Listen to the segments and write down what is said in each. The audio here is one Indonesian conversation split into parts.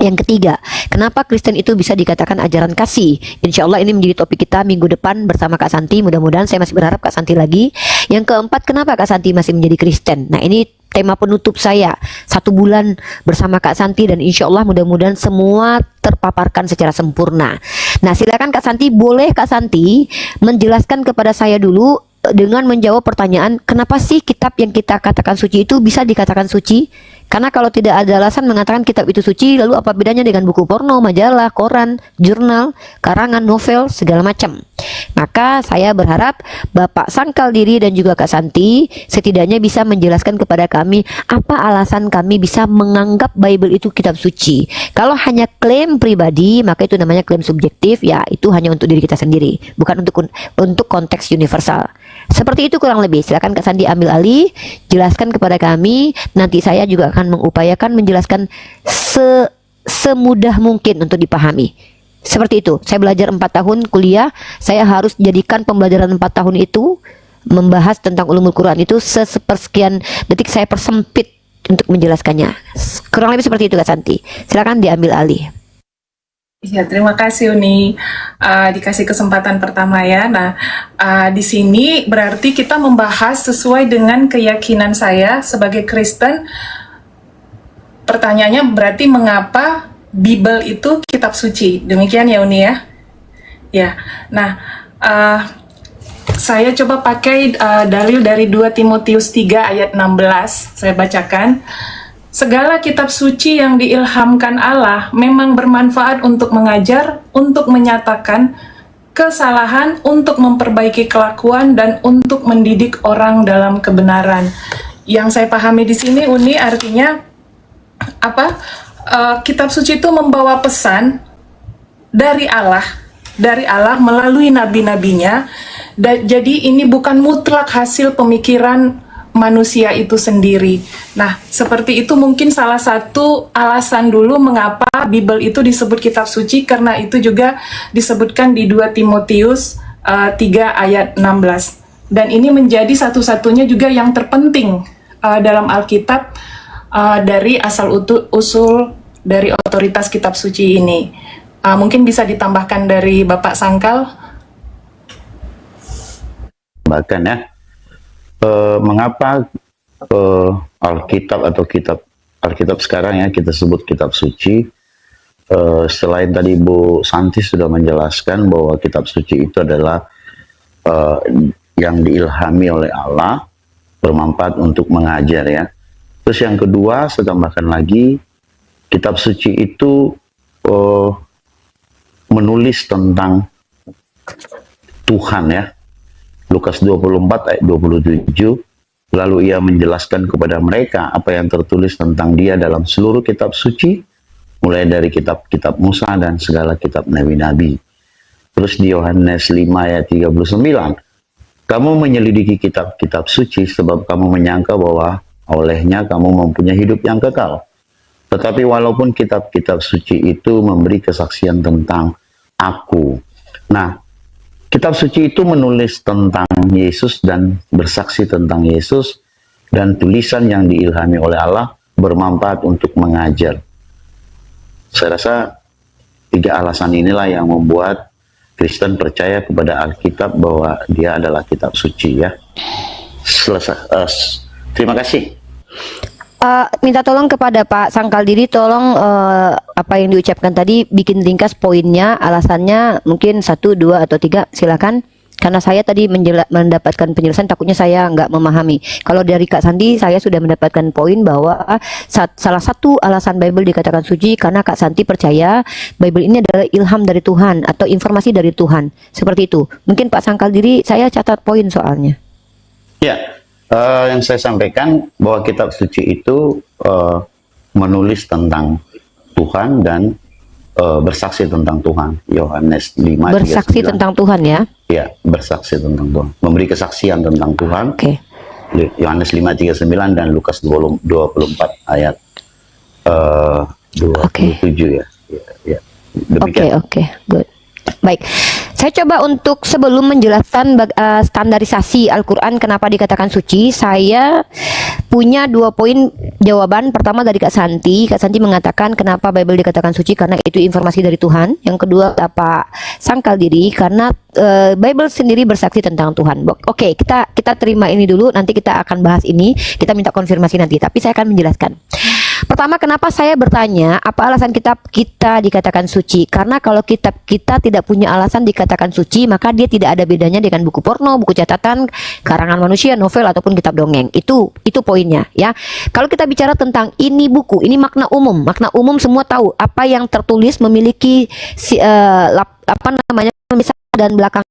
Yang ketiga, kenapa Kristen itu bisa dikatakan ajaran kasih? Insya Allah ini menjadi topik kita minggu depan bersama Kak Santi. Mudah-mudahan saya masih berharap Kak Santi lagi. Yang keempat, kenapa Kak Santi masih menjadi Kristen? Nah, ini tema penutup saya 1 bulan bersama Kak Santi, dan insya Allah mudah-mudahan semua terpaparkan secara sempurna. Nah, silakan Kak Santi, boleh Kak Santi menjelaskan kepada saya dulu dengan menjawab pertanyaan, kenapa sih kitab yang kita katakan suci itu bisa dikatakan suci? Karena kalau tidak ada alasan mengatakan kitab itu suci, lalu apa bedanya dengan buku porno, majalah, koran, jurnal, karangan, novel, segala macam. Maka saya berharap Bapak Sangkal Diri dan juga Kak Santi setidaknya bisa menjelaskan kepada kami apa alasan kami bisa menganggap Bible itu kitab suci. Kalau hanya klaim pribadi, maka itu namanya klaim subjektif, ya itu hanya untuk diri kita sendiri, bukan untuk konteks universal. Seperti itu kurang lebih. Silakan Kak Santi ambil alih, jelaskan kepada kami. Nanti saya juga akan mengupayakan menjelaskan semudah mungkin untuk dipahami. Seperti itu. Saya belajar 4 tahun kuliah, saya harus jadikan pembelajaran 4 tahun itu membahas tentang ulumul Quran itu sepersekian detik saya persempit untuk menjelaskannya. Kurang lebih seperti itu Kak Santi. Silakan diambil alih. Ya, terima kasih Uni, dikasih kesempatan pertama ya. Nah, di sini berarti kita membahas sesuai dengan keyakinan saya sebagai Kristen. Pertanyaannya berarti mengapa Bible itu kitab suci? Demikian ya Uni ya. Ya, nah saya coba pakai dalil dari 2 Timotius 3 ayat 16. Saya bacakan. Segala kitab suci yang diilhamkan Allah memang bermanfaat untuk mengajar, untuk menyatakan kesalahan, untuk memperbaiki kelakuan, dan untuk mendidik orang dalam kebenaran. Yang saya pahami di sini Uni artinya apa? Kitab suci itu membawa pesan dari Allah melalui nabi-nabinya. Jadi ini bukan mutlak hasil pemikiran manusia itu sendiri. Nah, seperti itu mungkin salah satu alasan dulu mengapa Bible itu disebut kitab suci, karena itu juga disebutkan di 2 Timotius 3 ayat 16. Dan ini menjadi satu-satunya juga yang terpenting dalam Alkitab dari asal-usul dari otoritas kitab suci ini. Mungkin bisa ditambahkan dari Bapak Sangkal. Bahkan ya, mengapa Alkitab atau Alkitab sekarang ya kita sebut kitab suci, selain tadi Bu Santi sudah menjelaskan bahwa kitab suci itu adalah yang diilhami oleh Allah, bermanfaat untuk mengajar ya. Terus yang kedua saya tambahkan lagi, kitab suci itu menulis tentang Tuhan ya. Lukas 24 ayat 27, lalu ia menjelaskan kepada mereka apa yang tertulis tentang dia dalam seluruh kitab suci, mulai dari kitab-kitab Musa dan segala kitab nabi-nabi. Terus di Yohanes 5 ayat 39, kamu menyelidiki kitab-kitab suci sebab kamu menyangka bahwa olehnya kamu mempunyai hidup yang kekal. Tetapi walaupun kitab-kitab suci itu memberi kesaksian tentang aku. Nah, kitab suci itu menulis tentang Yesus dan bersaksi tentang Yesus, dan tulisan yang diilhami oleh Allah bermanfaat untuk mengajar. Saya rasa 3 alasan inilah yang membuat Kristen percaya kepada Alkitab bahwa dia adalah kitab suci ya. Selesai. Terima kasih. Minta tolong kepada Pak Sangkal Diri, tolong apa yang diucapkan tadi bikin ringkas poinnya, alasannya mungkin 1, 2, atau 3, silakan. Karena saya tadi mendapatkan penjelasan, takutnya saya nggak memahami. Kalau dari Kak Santi, saya sudah mendapatkan poin bahwa salah satu alasan Bible dikatakan suci karena Kak Santi percaya Bible ini adalah ilham dari Tuhan atau informasi dari Tuhan. Seperti itu. Mungkin Pak Sangkal Diri, saya catat poin soalnya. Ya. Yang saya sampaikan bahwa kitab suci itu menulis tentang Tuhan dan bersaksi tentang Tuhan. Yohanes 5 bersaksi 39. Tentang Tuhan ya? Ya, bersaksi tentang Tuhan. Memberi kesaksian tentang Tuhan. Oke. Yohanes 5:39 dan Lukas 24 ayat 27 ya. Oke, good. Baik. Saya coba untuk sebelum menjelaskan standarisasi Al-Quran kenapa dikatakan suci, saya punya 2 poin jawaban. Pertama dari Kak Santi. Kak Santi mengatakan kenapa Bible dikatakan suci karena itu informasi dari Tuhan. Yang kedua Pak sangkal diri karena Bible sendiri bersaksi tentang Tuhan. Oke, kita terima ini dulu. Nanti kita akan bahas ini. Kita minta konfirmasi nanti. Tapi saya akan menjelaskan. Pertama, kenapa saya bertanya apa alasan kita dikatakan suci? Karena kalau kitab kita tidak punya alasan dikatakan suci, maka dia tidak ada bedanya dengan buku porno, buku catatan, karangan manusia, novel ataupun kitab dongeng. Itu poinnya ya. Kalau kita bicara tentang ini buku, ini makna umum. Makna umum semua tahu apa yang tertulis memiliki dan belakang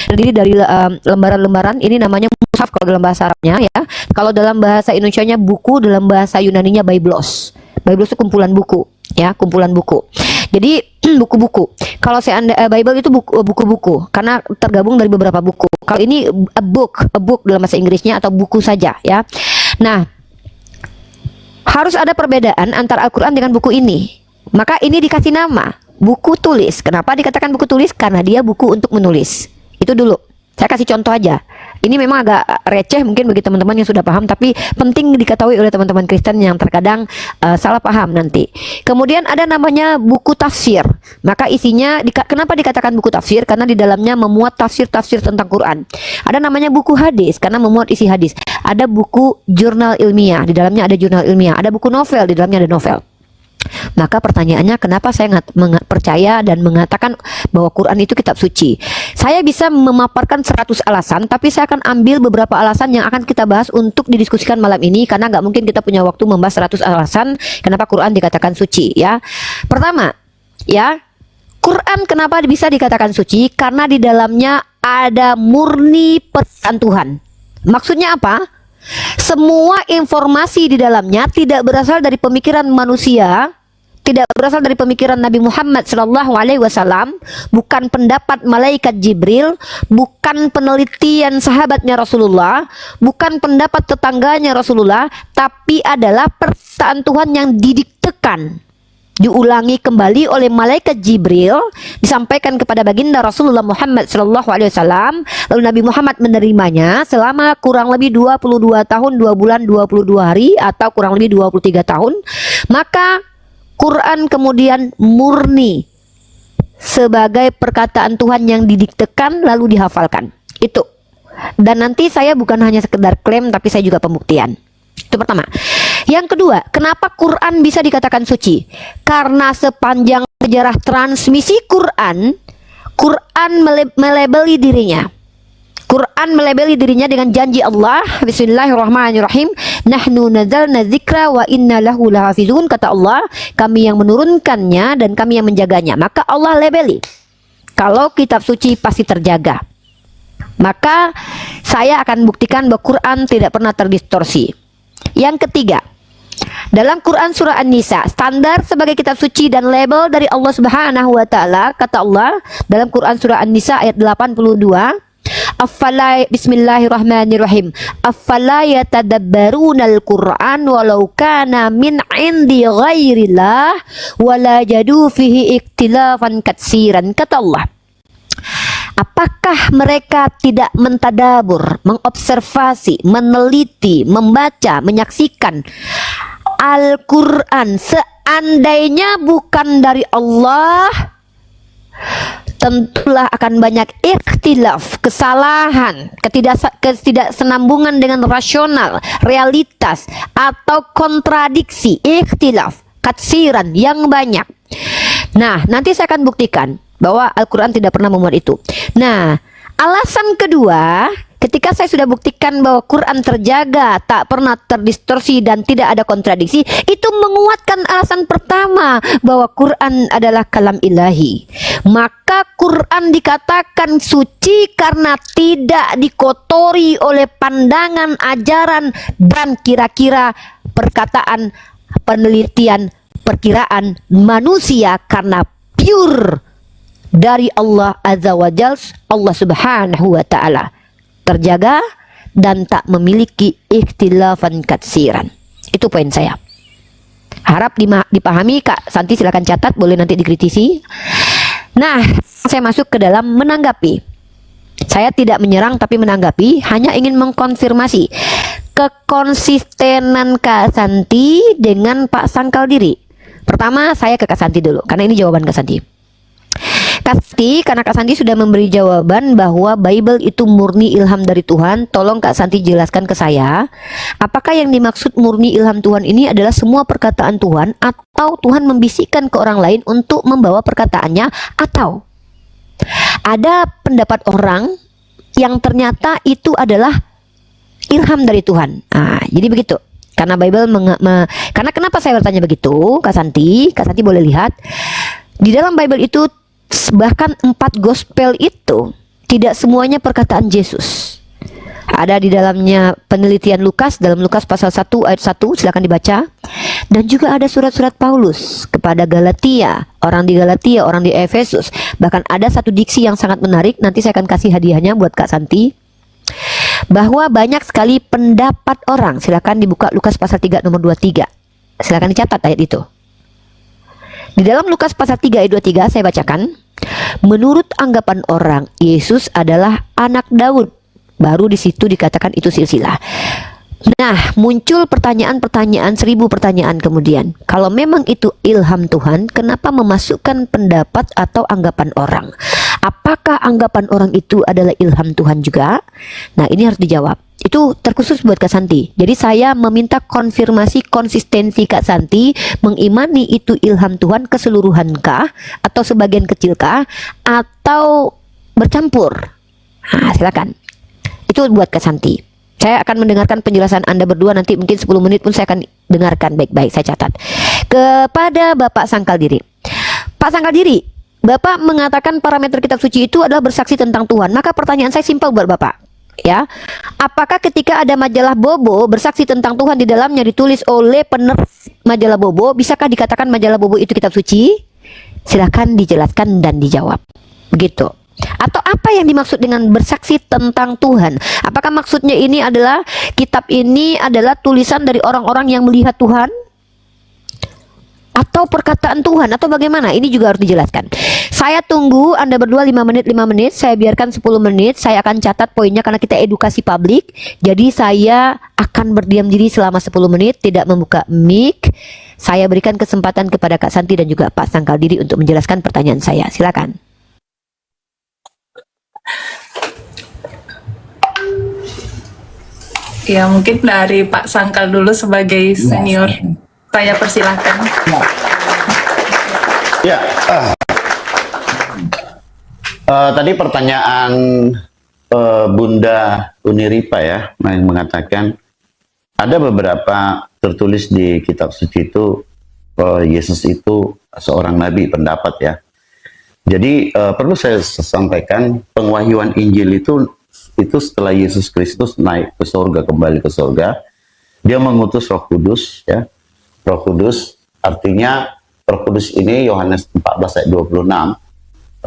terdiri dari lembaran-lembaran. Ini namanya mushaf kalau dalam bahasa Arabnya ya. Kalau dalam bahasa Indonesianya buku, dalam bahasa Yunaninya Biblos. Biblos itu kumpulan buku ya, kumpulan buku. Jadi buku-buku. Kalau Bible itu buku-buku karena tergabung dari beberapa buku. Kalau ini a book dalam bahasa Inggrisnya atau buku saja ya. Nah, harus ada perbedaan antara Al-Quran dengan buku ini. Maka ini dikasih nama buku tulis. Kenapa dikatakan buku tulis? Karena dia buku untuk menulis. Itu dulu. Saya kasih contoh aja. Ini memang agak receh mungkin bagi teman-teman yang sudah paham, tapi penting diketahui oleh teman-teman Kristen yang terkadang salah paham nanti. Kemudian ada namanya buku tafsir. Maka isinya, kenapa dikatakan buku tafsir? Karena di dalamnya memuat tafsir-tafsir tentang Quran. Ada namanya buku hadis, karena memuat isi hadis. Ada buku jurnal ilmiah, di dalamnya ada jurnal ilmiah. Ada buku novel, di dalamnya ada novel. Maka pertanyaannya, kenapa saya percaya dan mengatakan bahwa Quran itu kitab suci? Saya bisa memaparkan 100 alasan, tapi saya akan ambil beberapa alasan yang akan kita bahas untuk didiskusikan malam ini, karena nggak mungkin kita punya waktu membahas 100 alasan kenapa Quran dikatakan suci ya. Pertama ya, Quran kenapa bisa dikatakan suci? Karena di dalamnya ada murni perkataan Tuhan. Maksudnya apa? Semua informasi di dalamnya tidak berasal dari pemikiran manusia, tidak berasal dari pemikiran Nabi Muhammad SAW, bukan pendapat malaikat Jibril, bukan penelitian sahabatnya Rasulullah, bukan pendapat tetangganya Rasulullah, tapi adalah perkataan Tuhan yang didiktekan, diulangi kembali oleh malaikat Jibril, disampaikan kepada baginda Rasulullah Muhammad SAW, lalu Nabi Muhammad menerimanya selama kurang lebih 22 tahun 2 bulan 22 hari atau kurang lebih 23 tahun. Maka Quran kemudian murni sebagai perkataan Tuhan yang didiktekan lalu dihafalkan. Itu. Dan nanti saya bukan hanya sekedar klaim, tapi saya juga pembuktian. Itu pertama. Yang kedua, kenapa Quran bisa dikatakan suci? Karena sepanjang sejarah transmisi Quran melabeli dirinya. Quran melabeli dirinya dengan janji Allah, Bismillahirrahmanirrahim, nahnu nazzalna dzikra wa inna lahu lahafizun. Kata Allah, kami yang menurunkannya dan kami yang menjaganya. Maka Allah labeli, kalau kitab suci pasti terjaga. Maka saya akan buktikan bahwa Quran tidak pernah terdistorsi. Yang ketiga, dalam Quran surah An-Nisa, standar sebagai kitab suci dan label dari Allah Subhanahu wa taala, kata Allah dalam Quran surah An-Nisa ayat 82, Bismillahirrahmanirrahim. Afala yatadabbarunal Qur'an walau kana min 'indi ghairillah wala jadu fihi ikhtilafan katsiran. Kata Allah, apakah mereka tidak mentadabur, mengobservasi, meneliti, membaca, menyaksikan Al-Quran? Seandainya bukan dari Allah, tentulah akan banyak ikhtilaf, kesalahan, ketidaksenambungan dengan rasional, realitas, atau kontradiksi, ikhtilaf, katsiran, yang banyak. Nah, nanti saya akan buktikan bahwa Al-Quran tidak pernah memuat itu. Nah, alasan kedua, ketika saya sudah buktikan bahwa Quran terjaga, tak pernah terdistorsi dan tidak ada kontradiksi, itu menguatkan alasan pertama bahwa Quran adalah kalam ilahi. Maka Quran dikatakan suci karena tidak dikotori oleh pandangan, ajaran, dan kira-kira perkataan, penelitian, perkiraan manusia, karena pure dari Allah Azza wa Jalla, Allah Subhanahu wa taala, terjaga dan tak memiliki ikhtilafan katsiran. Itu poin saya. Harap dipahami. Kak Santi silakan catat, boleh nanti dikritisi. Nah, saya masuk ke dalam menanggapi. Saya tidak menyerang tapi menanggapi, hanya ingin mengkonfirmasi kekonsistenan Kak Santi dengan Pak Sangkal Diri. Pertama, saya ke Kak Santi dulu, karena ini jawaban Kak Santi. Kak Santi, karena Kak Santi sudah memberi jawaban bahwa Bible itu murni ilham dari Tuhan, tolong Kak Santi jelaskan ke saya, apakah yang dimaksud murni ilham Tuhan ini adalah semua perkataan Tuhan, atau Tuhan membisikkan ke orang lain untuk membawa perkataannya, atau ada pendapat orang yang ternyata itu adalah ilham dari Tuhan. Nah, jadi begitu. Karena Bible karena kenapa saya bertanya begitu, Kak Santi? Kak Santi boleh lihat di dalam Bible itu bahkan 4 gospel itu tidak semuanya perkataan Yesus. Ada di dalamnya penelitian Lukas, dalam Lukas pasal 1 ayat 1, silakan dibaca. Dan juga ada surat-surat Paulus kepada Galatia, orang di Galatia, orang di Efesus. Bahkan ada satu diksi yang sangat menarik, nanti saya akan kasih hadiahnya buat Kak Santi, bahwa banyak sekali pendapat orang. Silakan dibuka Lukas pasal 3 nomor 23. Silakan dicatat ayat itu. Di dalam Lukas pasal 3 ayat 23 saya bacakan, menurut anggapan orang Yesus adalah anak Daud. Baru di situ dikatakan itu silsilah. Nah, muncul pertanyaan-pertanyaan, 1000 pertanyaan kemudian. Kalau memang itu ilham Tuhan, kenapa memasukkan pendapat atau anggapan orang? Apakah anggapan orang itu adalah ilham Tuhan juga? Nah, ini harus dijawab. Itu terkhusus buat Kak Santi. Jadi saya meminta konfirmasi konsistensi Kak Santi, mengimani itu ilham Tuhan keseluruhankah, atau sebagian kecilkah, atau bercampur? Nah, silakan. Itu buat Kak Santi. Saya akan mendengarkan penjelasan Anda berdua, nanti mungkin 10 menit pun saya akan dengarkan baik-baik, saya catat. Kepada Bapak Sangkal Diri. Pak Sangkal Diri, Bapak mengatakan parameter kitab suci itu adalah bersaksi tentang Tuhan. Maka pertanyaan saya simpel buat Bapak. Ya, apakah ketika ada majalah Bobo bersaksi tentang Tuhan di dalamnya ditulis oleh penerbit majalah Bobo, bisakah dikatakan majalah Bobo itu kitab suci? Silakan dijelaskan dan dijawab. Begitu. Atau apa yang dimaksud dengan bersaksi tentang Tuhan? Apakah maksudnya ini adalah kitab ini adalah tulisan dari orang-orang yang melihat Tuhan? Atau perkataan Tuhan? Atau bagaimana? Ini juga harus dijelaskan. Saya tunggu Anda berdua 5 menit. Saya biarkan 10 menit. Saya akan catat poinnya karena kita edukasi publik. Jadi saya akan berdiam diri selama 10 menit, tidak membuka mic. Saya berikan kesempatan kepada Kak Santi dan juga Pak Sangkal Diri untuk menjelaskan pertanyaan saya. Silakan. Ya, mungkin dari Pak Sangkal dulu sebagai senior. Saya persilahkan. Ya, tadi pertanyaan Bunda Uniripa ya, yang mengatakan ada beberapa tertulis di kitab suci itu Yesus itu seorang nabi, pendapat ya. Jadi perlu saya sampaikan, pengwahyuan Injil itu setelah Yesus Kristus naik ke surga, kembali ke surga, dia mengutus Roh Kudus ya. Roh Kudus artinya Roh Kudus ini Yohanes 14 ayat 26.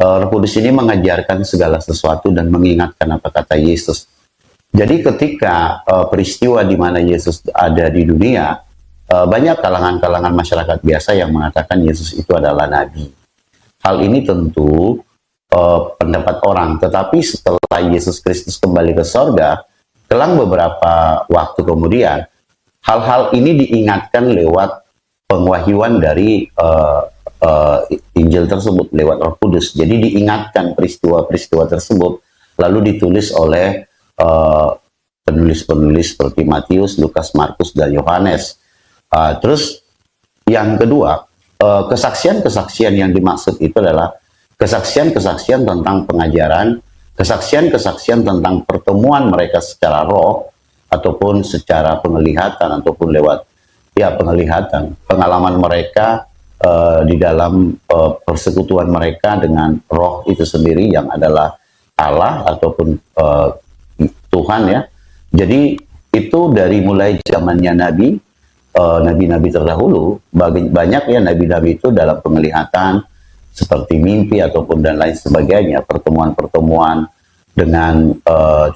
Roh Kudus ini mengajarkan segala sesuatu dan mengingatkan apa kata Yesus. Jadi ketika peristiwa di mana Yesus ada di dunia, banyak kalangan-kalangan masyarakat biasa yang mengatakan Yesus itu adalah nabi. Hal ini tentu pendapat orang, tetapi setelah Yesus Kristus kembali ke sorga, kelang beberapa waktu kemudian, hal-hal ini diingatkan lewat pengwahyuan dari Injil tersebut, lewat Roh Kudus. Jadi diingatkan peristiwa-peristiwa tersebut, lalu ditulis oleh penulis-penulis seperti Matius, Lukas, Markus, dan Yohanes. Terus yang kedua, kesaksian-kesaksian yang dimaksud itu adalah kesaksian-kesaksian tentang pengajaran, kesaksian-kesaksian tentang pertemuan mereka secara roh, ataupun secara penglihatan, ataupun lewat penglihatan, pengalaman mereka di dalam persekutuan mereka dengan roh itu sendiri yang adalah Allah ataupun Tuhan ya. Jadi itu dari mulai zamannya nabi-nabi terdahulu, banyak ya nabi-nabi itu dalam penglihatan seperti mimpi ataupun dan lain sebagainya, pertemuan-pertemuan dengan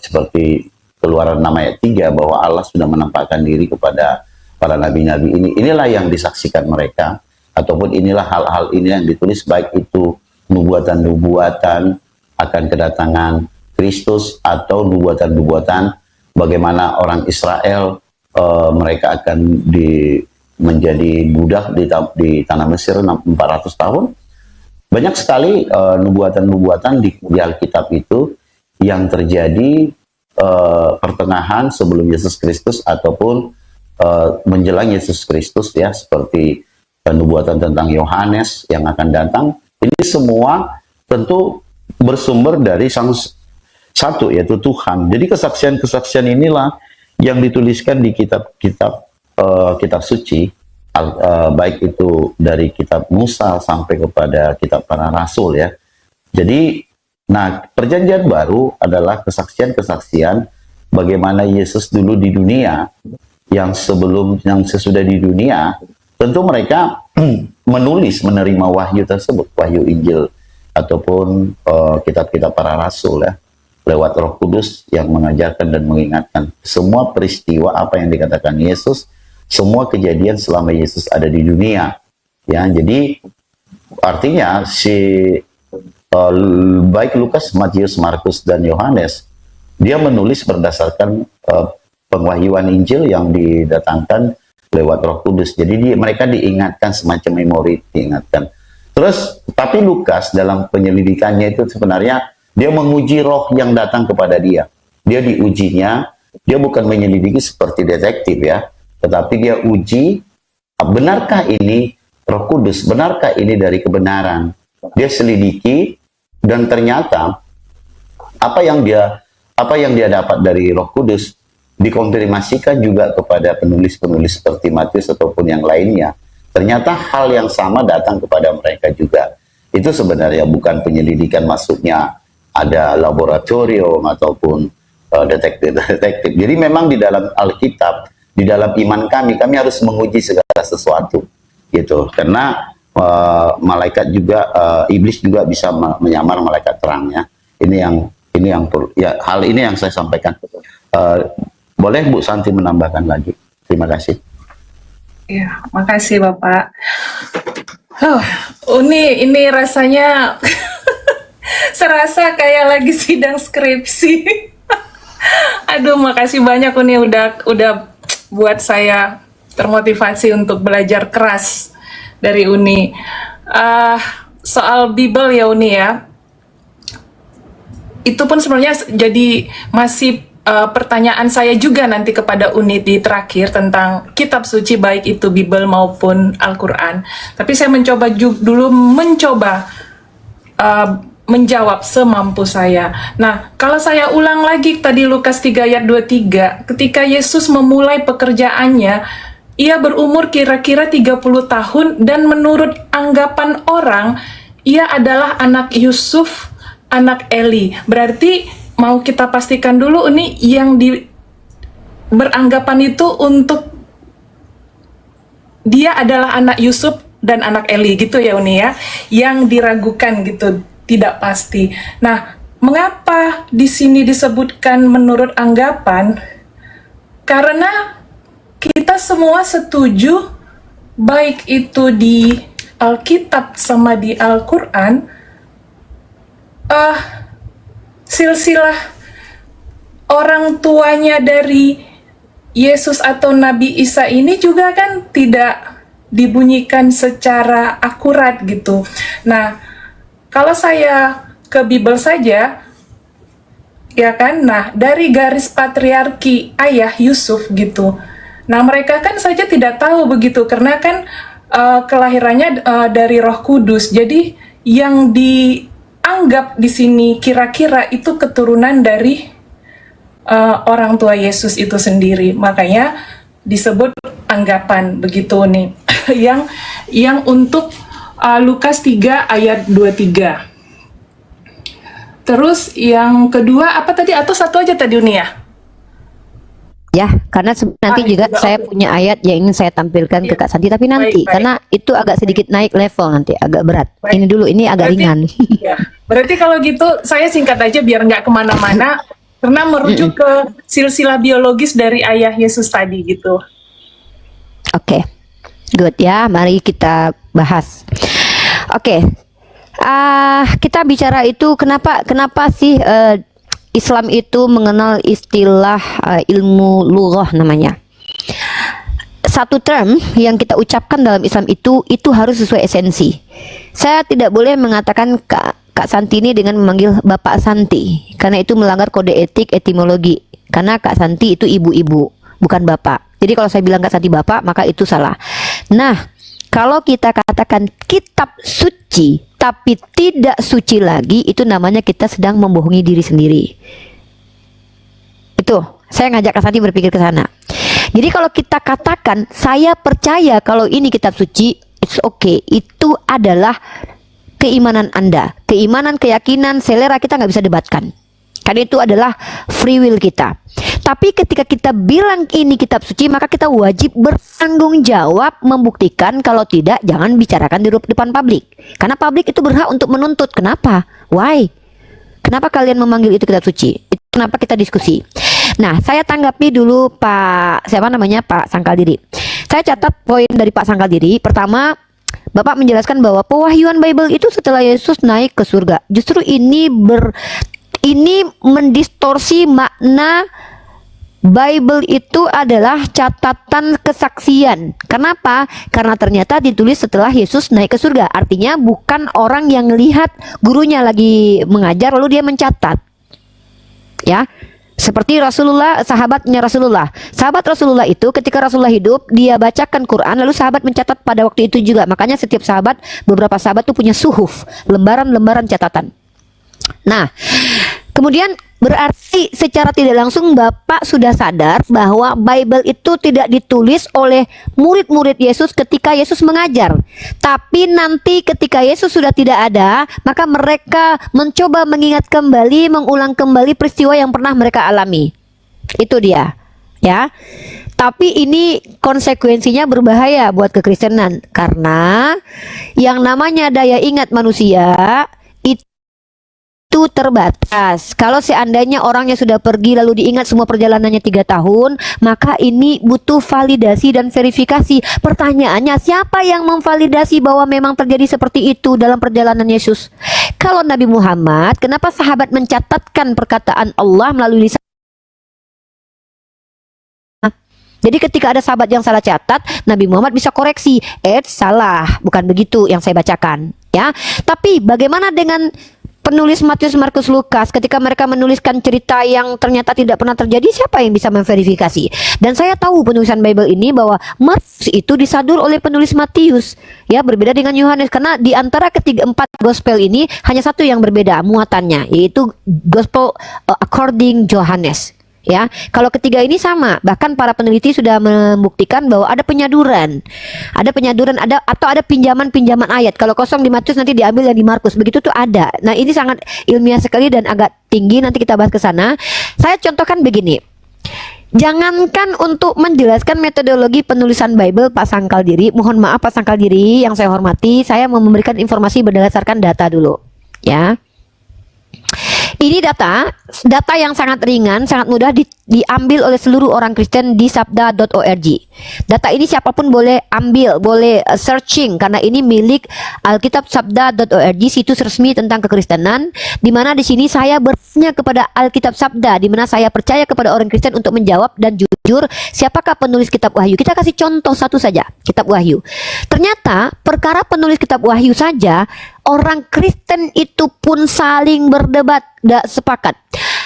seperti Keluaran 6 ayat 3 bahwa Allah sudah menampakkan diri kepada para nabi-nabi ini. Inilah yang disaksikan mereka, ataupun inilah hal-hal ini yang ditulis, baik itu nubuatan-nubuatan akan kedatangan Kristus, atau nubuatan-nubuatan bagaimana orang Israel mereka akan menjadi budak di tanah Mesir 400 tahun. Banyak sekali nubuatan-nubuatan di Alkitab itu yang terjadi pertengahan sebelum Yesus Kristus ataupun menjelang Yesus Kristus, ya, seperti nubuatan tentang Yohanes yang akan datang. Ini semua tentu bersumber dari satu, yaitu Tuhan. Jadi kesaksian-kesaksian inilah yang dituliskan di kitab suci, baik itu dari kitab Musa sampai kepada kitab para rasul, ya. Jadi, nah, perjanjian baru adalah kesaksian-kesaksian bagaimana Yesus dulu di dunia, yang sesudah di dunia, tentu mereka menerima wahyu tersebut, wahyu Injil ataupun kitab-kitab para rasul, ya, lewat Roh Kudus yang mengajarkan dan mengingatkan semua peristiwa apa yang dikatakan Yesus, semua kejadian selama Yesus ada di dunia, ya. Jadi artinya baik Lukas, Matius, Markus, dan Yohanes, dia menulis berdasarkan pengwahyuan Injil yang didatangkan lewat Roh Kudus. Jadi mereka diingatkan, semacam memori diingatkan. Terus, tapi Lukas dalam penyelidikannya itu sebenarnya dia menguji roh yang datang kepada dia. Dia diujinya, dia bukan menyelidiki seperti detektif, ya, tetapi dia uji, benarkah ini Roh Kudus, benarkah ini dari kebenaran. Dia selidiki, dan ternyata apa yang dia dapat dari Roh Kudus dikonfirmasikan juga kepada penulis-penulis seperti Matius ataupun yang lainnya. Ternyata hal yang sama datang kepada mereka juga. Itu sebenarnya bukan penyelidikan, maksudnya ada laboratorium ataupun detektif. Jadi memang di dalam Alkitab, di dalam iman kami harus menguji segala sesuatu, gitu. Karena malaikat juga, iblis juga bisa menyamar malaikat terang, ya. Ini yang ya, hal ini yang saya sampaikan. Boleh Bu Santi menambahkan lagi? Terima kasih. Ya, makasih Bapak. Ini rasanya serasa kayak lagi sidang skripsi. Aduh, makasih banyak Uni udah buat saya termotivasi untuk belajar keras dari Uni. Soal Bible ya Uni, ya. Itu pun sebenarnya jadi masih pertanyaan saya juga nanti kepada Uni di terakhir tentang kitab suci, baik itu Bible maupun Al-Quran. Tapi saya mencoba menjawab semampu saya. Nah, kalau saya ulang lagi tadi Lukas 3 ayat 23, ketika Yesus memulai pekerjaannya, ia berumur kira-kira 30 tahun dan menurut anggapan orang, ia adalah anak Yusuf, anak Eli. Berarti mau kita pastikan dulu ini yang beranggapan itu untuk dia adalah anak Yusuf dan anak Eli gitu ya Uni, ya. Yang diragukan gitu, tidak pasti. Nah, mengapa di sini disebutkan menurut anggapan? Karena kita semua setuju, baik itu di Alkitab sama di Al-Quran, silsilah orang tuanya dari Yesus atau Nabi Isa ini juga kan tidak dibunyikan secara akurat gitu. Nah, kalau saya ke Bible saja, ya kan, nah dari garis patriarki ayah Yusuf gitu. Nah, mereka kan saja tidak tahu begitu, karena kan kelahirannya dari Roh Kudus. Jadi yang dianggap di sini kira-kira itu keturunan dari orang tua Yesus itu sendiri. Makanya disebut anggapan begitu nih. yang untuk Lukas 3 ayat 23. Terus yang kedua apa tadi, atau satu aja tadi Uni ya? Ya, karena nanti juga saya punya ayat yang ingin saya tampilkan ke Kak Santi, tapi nanti, karena itu agak sedikit naik level nanti, agak berat. Ini dulu, ini agak ringan. Ya, berarti kalau gitu saya singkat aja biar nggak kemana-mana, karena merujuk ke silsilah biologis dari ayah Yesus tadi gitu. Oke, good ya, mari kita bahas. Oke, kita bicara itu kenapa sih Islam itu mengenal istilah ilmu lughah namanya. Satu term yang kita ucapkan dalam Islam itu harus sesuai esensi. Saya tidak boleh mengatakan Kak Santi ini dengan memanggil Bapak Santi, karena itu melanggar kode etik etimologi. Karena Kak Santi itu ibu-ibu, bukan bapak. Jadi kalau saya bilang Kak Santi bapak, maka itu salah. Nah, kalau kita katakan kitab suci tapi tidak suci lagi, itu namanya kita sedang membohongi diri sendiri. Itu, saya ngajak Kak Santi berpikir ke sana. Jadi kalau kita katakan saya percaya kalau ini kitab suci, it's okay. Itu adalah keimanan Anda, keimanan, keyakinan, selera, kita nggak bisa debatkan. Karena itu adalah free will kita. Tapi ketika kita bilang ini kitab suci, maka kita wajib bertanggung jawab membuktikan. Kalau tidak, jangan bicarakan di depan publik. Karena publik itu berhak untuk menuntut. Kenapa? Why? Kenapa kalian memanggil itu kitab suci? Itu kenapa kita diskusi. Nah, saya tanggapi dulu Pak Sangkaldiri. Saya catat poin dari Pak Sangkaldiri. Pertama, Bapak menjelaskan bahwa pewahyuan Bible itu setelah Yesus naik ke surga. Justru ini mendistorsi makna Bible itu adalah catatan kesaksian. Kenapa? Karena ternyata ditulis setelah Yesus naik ke surga. Artinya bukan orang yang lihat gurunya lagi mengajar lalu dia mencatat. Ya. Seperti Rasulullah, sahabatnya Rasulullah. Sahabat Rasulullah itu ketika Rasulullah hidup, dia bacakan Quran, lalu sahabat mencatat pada waktu itu juga. Makanya setiap sahabat, beberapa sahabat tuh punya suhuf, lembaran-lembaran catatan. Nah, kemudian berarti secara tidak langsung Bapak sudah sadar bahwa Bible itu tidak ditulis oleh murid-murid Yesus ketika Yesus mengajar. Tapi nanti ketika Yesus sudah tidak ada, maka mereka mencoba mengingat kembali, mengulang kembali peristiwa yang pernah mereka alami. Itu dia, ya. Tapi ini konsekuensinya berbahaya buat kekristenan. Karena yang namanya daya ingat manusia itu terbatas. Kalau seandainya orangnya sudah pergi lalu diingat semua perjalanannya 3 tahun, maka ini butuh validasi dan verifikasi. Pertanyaannya, siapa yang memvalidasi bahwa memang terjadi seperti itu dalam perjalanan Yesus? Kalau Nabi Muhammad, kenapa sahabat mencatatkan perkataan Allah melalui lisan? Jadi ketika ada sahabat yang salah catat, Nabi Muhammad bisa koreksi, salah, bukan begitu yang saya bacakan, ya. Tapi bagaimana dengan penulis Matius, Markus, Lukas? Ketika mereka menuliskan cerita yang ternyata tidak pernah terjadi, siapa yang bisa memverifikasi? Dan saya tahu penulisan Bible ini bahwa Markus itu disadur oleh penulis Matius, ya, berbeda dengan Yohanes. Karena di antara empat gospel ini hanya satu yang berbeda muatannya, yaitu Gospel according Johannes. Ya, kalau ketiga ini sama. Bahkan para peneliti sudah membuktikan bahwa ada penyaduran, atau ada pinjaman ayat. Kalau kosong di Matius nanti diambil yang di Markus. Begitu tuh ada. Nah, ini sangat ilmiah sekali dan agak tinggi. Nanti kita bahas ke sana. Saya contohkan begini. Jangankan untuk menjelaskan metodologi penulisan Bible Pak Sangkaldiri, mohon maaf Pak Sangkaldiri yang saya hormati, saya mau memberikan informasi berdasarkan data dulu, ya. Ini data yang sangat ringan, sangat mudah diambil oleh seluruh orang Kristen di sabda.org. Data ini siapapun boleh ambil, boleh searching, karena ini milik Alkitab sabda.org, situs resmi tentang kekristenan, di mana di sini saya bertanya kepada Alkitab Sabda, di mana saya percaya kepada orang Kristen untuk menjawab dan jujur siapakah penulis kitab Wahyu. Kita kasih contoh satu saja, kitab Wahyu. Ternyata perkara penulis kitab Wahyu saja orang Kristen itu pun saling berdebat, tidak sepakat.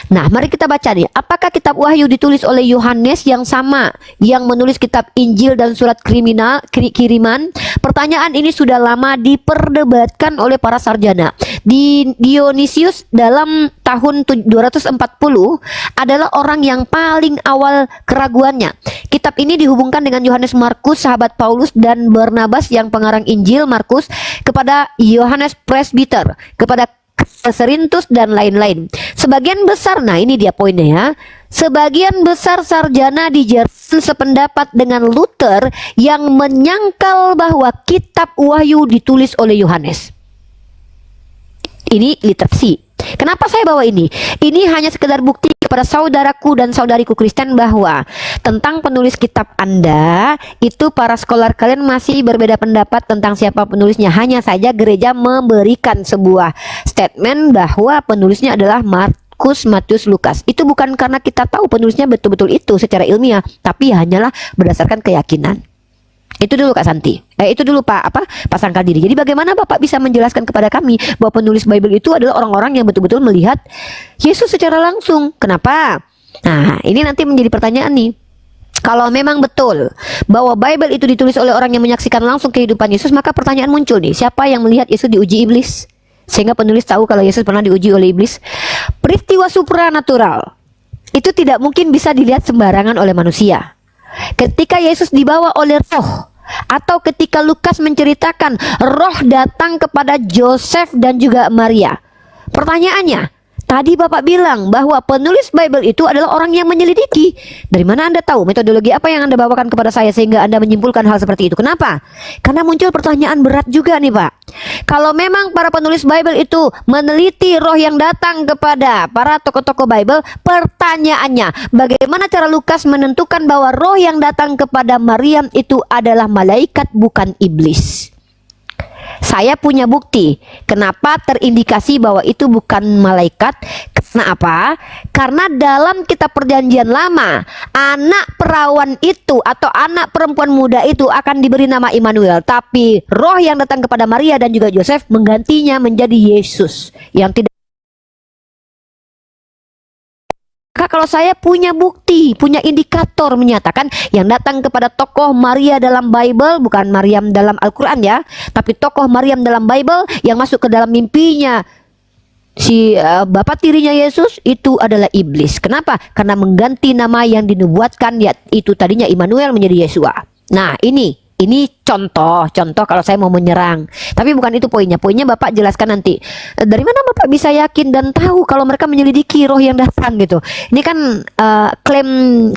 Nah, mari kita baca nih. Apakah kitab Wahyu ditulis oleh Yohanes yang sama yang menulis kitab Injil dan surat kiriman? Pertanyaan ini sudah lama diperdebatkan oleh para sarjana. Dionysius dalam tahun 240 adalah orang yang paling awal keraguannya. Kitab ini dihubungkan dengan Yohanes Markus, sahabat Paulus, dan Barnabas yang pengarang Injil Markus, kepada Yohanes Presbiter, kepada Serintus, dan lain-lain. Sebagian besar, nah ini dia poinnya ya, sebagian besar sarjana di Jerman sependapat dengan Luther yang menyangkal bahwa kitab Wahyu ditulis oleh Yohanes. Ini literasi. Kenapa saya bawa ini? Ini hanya sekedar bukti kepada saudaraku dan saudariku Kristen bahwa tentang penulis kitab Anda itu para scholar kalian masih berbeda pendapat tentang siapa penulisnya. Hanya saja gereja memberikan sebuah statement bahwa penulisnya adalah Markus, Matius, Lukas. Itu bukan karena kita tahu penulisnya betul-betul itu secara ilmiah, tapi hanyalah berdasarkan keyakinan. Itu dulu Kak Santi. Itu dulu Pak Sangkal Diri. Jadi bagaimana Bapak bisa menjelaskan kepada kami bahwa penulis Bible itu adalah orang-orang yang betul-betul melihat Yesus secara langsung? Kenapa? Nah, ini nanti menjadi pertanyaan nih. Kalau memang betul bahwa Bible itu ditulis oleh orang yang menyaksikan langsung kehidupan Yesus, maka pertanyaan muncul nih, siapa yang melihat Yesus diuji iblis? Sehingga penulis tahu kalau Yesus pernah diuji oleh iblis. Peristiwa supranatural itu tidak mungkin bisa dilihat sembarangan oleh manusia. Ketika Yesus dibawa oleh roh, atau ketika Lukas menceritakan roh datang kepada Joseph dan juga Maria. Pertanyaannya, tadi Bapak bilang bahwa penulis Bible itu adalah orang yang menyelidiki. Dari mana Anda tahu? Metodologi apa yang Anda bawakan kepada saya sehingga Anda menyimpulkan hal seperti itu? Kenapa? Karena muncul pertanyaan berat juga nih Pak. Kalau memang para penulis Bible itu meneliti roh yang datang kepada para tokoh-tokoh Bible, pertanyaannya, bagaimana cara Lukas menentukan bahwa roh yang datang kepada Maryam itu adalah malaikat bukan iblis? Saya punya bukti kenapa terindikasi bahwa itu bukan malaikat. Karena apa? Karena dalam kitab perjanjian lama, anak perawan itu atau anak perempuan muda itu akan diberi nama Immanuel. Tapi roh yang datang kepada Maria dan juga Yosef menggantinya menjadi Yesus yang tidak. Kalau saya punya bukti, punya indikator menyatakan yang datang kepada tokoh Maria dalam Bible, bukan Maryam dalam Al-Quran ya, tapi tokoh Maryam dalam Bible yang masuk ke dalam mimpinya si bapak tirinya Yesus itu adalah iblis. Kenapa? Karena mengganti nama yang dinubuatkan, yaitu tadinya Immanuel menjadi Yesua. Nah ini contoh kalau saya mau menyerang. Tapi bukan itu poinnya. Poinnya Bapak jelaskan nanti. Dari mana Bapak bisa yakin dan tahu kalau mereka menyelidiki roh yang datang gitu? Ini kan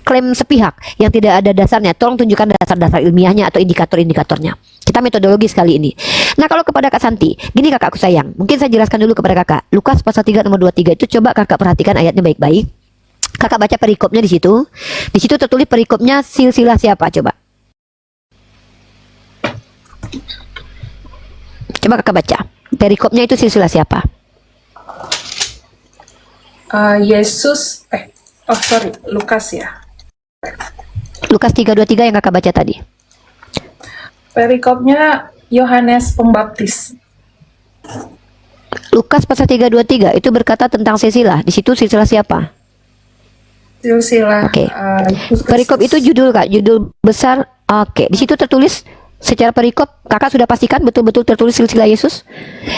klaim sepihak yang tidak ada dasarnya. Tolong tunjukkan dasar-dasar ilmiahnya atau indikator-indikatornya. Kita metodologis kali ini. Nah, kalau kepada Kak Santi, gini kakakku sayang. Mungkin saya jelaskan dulu kepada Kakak. Lukas pasal 3 nomor 23 itu coba Kakak perhatikan ayatnya baik-baik. Kakak baca perikopnya di situ. Di situ tertulis perikopnya silsilah siapa coba? Coba Kakak baca. Perikopnya itu silsilah siapa? Yesus, Lukas ya. Lukas 3:23 yang Kakak baca tadi. Perikopnya Yohanes Pembaptis. Lukas pasal 3:23 itu berkata tentang silsilah. Di situ silsilah siapa? Silsilah. Oke. Yesus Perikop itu Kristus. judul Kak, judul besar. Oke, di situ tertulis secara perikop, Kakak sudah pastikan betul-betul tertulis silsilah Yesus?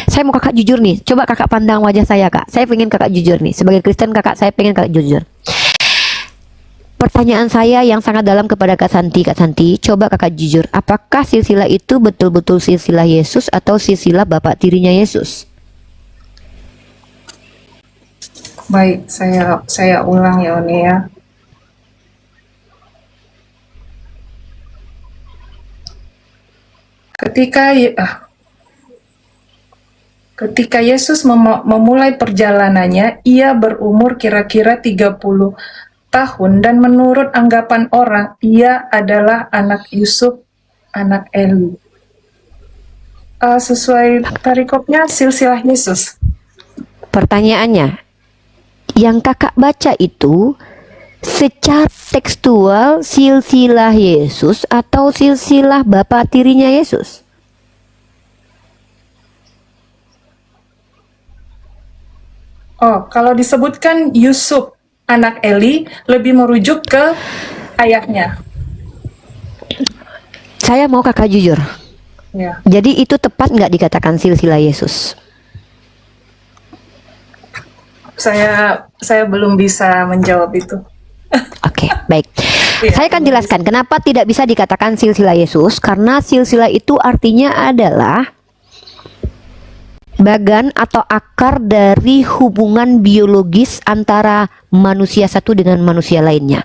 Saya mau Kakak jujur nih. Coba Kakak pandang wajah saya Kak. Saya pengen Kakak jujur nih. Sebagai Kristen Kakak, saya pengen Kakak jujur. Pertanyaan saya yang sangat dalam kepada Kak Santi. Kak Santi, coba Kakak jujur. Apakah silsilah itu betul-betul silsilah Yesus atau silsilah bapak tirinya Yesus? Baik, saya ulang ya Oni ya. Ketika Yesus memulai perjalanannya, ia berumur kira-kira 30 tahun dan menurut anggapan orang, ia adalah anak Yusuf, anak Eli. Sesuai perikopnya silsilah Yesus. Pertanyaannya, yang Kakak baca itu secara tekstual silsilah Yesus atau silsilah bapak tirinya Yesus? Kalau disebutkan Yusuf anak Eli lebih merujuk ke ayahnya. Saya mau Kakak jujur. Ya. Jadi itu tepat nggak dikatakan silsilah Yesus? Saya belum bisa menjawab itu. Oke, baik. Iya, Saya akan jelaskan kenapa tidak bisa dikatakan silsilah Yesus. Karena silsilah itu artinya adalah bagan atau akar dari hubungan biologis antara manusia satu dengan manusia lainnya.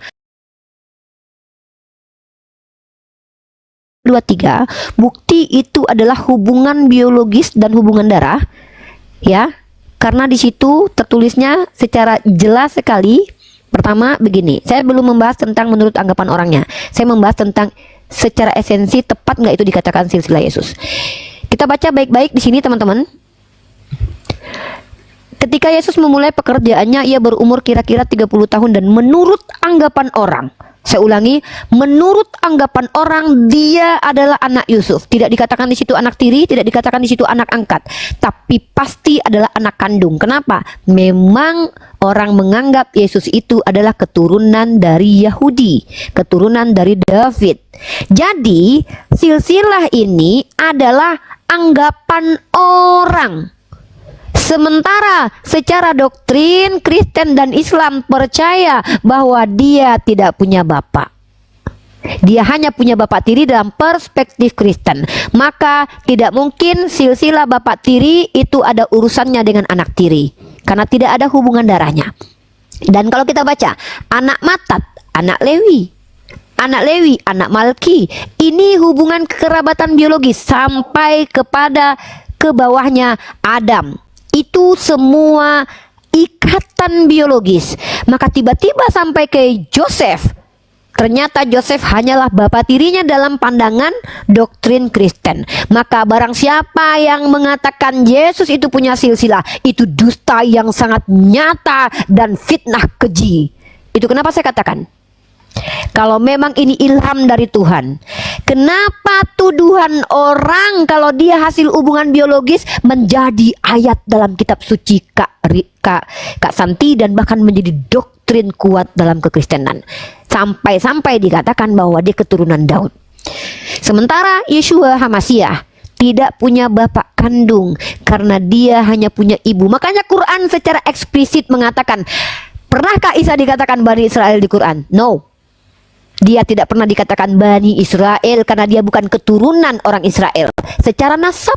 23, bukti itu adalah hubungan biologis dan hubungan darah, ya. Karena di situ tertulisnya secara jelas sekali Pertama begini, saya belum membahas tentang menurut anggapan orangnya. Saya membahas tentang secara esensi tepat nggak itu dikatakan silsilah Yesus. Kita baca baik-baik di sini teman-teman. Ketika Yesus memulai pekerjaannya, ia berumur kira-kira 30 tahun dan menurut anggapan orang, saya ulangi, menurut anggapan orang dia adalah anak Yusuf. Tidak dikatakan di situ anak tiri, tidak dikatakan di situ anak angkat, tapi pasti adalah anak kandung. Kenapa? Memang orang menganggap Yesus itu adalah keturunan dari Yahudi, keturunan dari David. Jadi, silsilah ini adalah anggapan orang. Sementara secara doktrin Kristen dan Islam percaya bahwa dia tidak punya bapak. Dia hanya punya bapak tiri dalam perspektif Kristen. Maka tidak mungkin silsilah bapak tiri itu ada urusannya dengan anak tiri, karena tidak ada hubungan darahnya. Dan kalau kita baca anak Matat, anak Lewi, anak Malki, ini hubungan kekerabatan biologis sampai kepada ke bawahnya Adam. Itu semua ikatan biologis. Maka tiba-tiba sampai ke Joseph. Ternyata Joseph hanyalah bapak tirinya dalam pandangan doktrin Kristen. Maka barang siapa yang mengatakan Yesus itu punya silsilah, itu dusta yang sangat nyata dan fitnah keji. Itu kenapa saya katakan, kalau memang ini ilham dari Tuhan, kenapa tuduhan orang kalau dia hasil hubungan biologis menjadi ayat dalam kitab suci Kak Santi, dan bahkan menjadi doktrin kuat dalam kekristenan, sampai-sampai dikatakan bahwa dia keturunan Daud. Sementara Yeshua HaMasyiah tidak punya bapak kandung karena dia hanya punya ibu. Makanya Quran secara eksplisit mengatakan, pernahkah Isa dikatakan Bani Israel di Quran? No. Dia tidak pernah dikatakan Bani Israel karena dia bukan keturunan orang Israel secara nasab.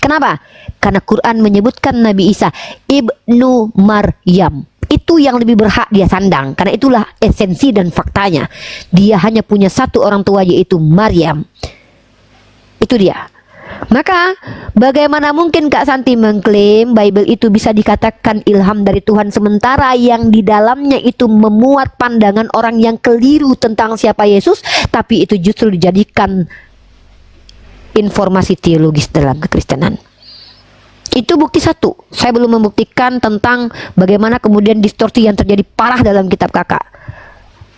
Kenapa? Karena Quran menyebutkan Nabi Isa Ibnu Maryam. Itu yang lebih berhak dia sandang, karena itulah esensi dan faktanya. Dia hanya punya satu orang tua, yaitu Maryam. Itu dia. Maka bagaimana mungkin Kak Santi mengklaim Bible itu bisa dikatakan ilham dari Tuhan, sementara yang di dalamnya itu memuat pandangan orang yang keliru tentang siapa Yesus, tapi itu justru dijadikan informasi teologis dalam kekristenan. Itu bukti satu. Saya belum membuktikan tentang bagaimana kemudian distorsi yang terjadi parah dalam kitab Kakak.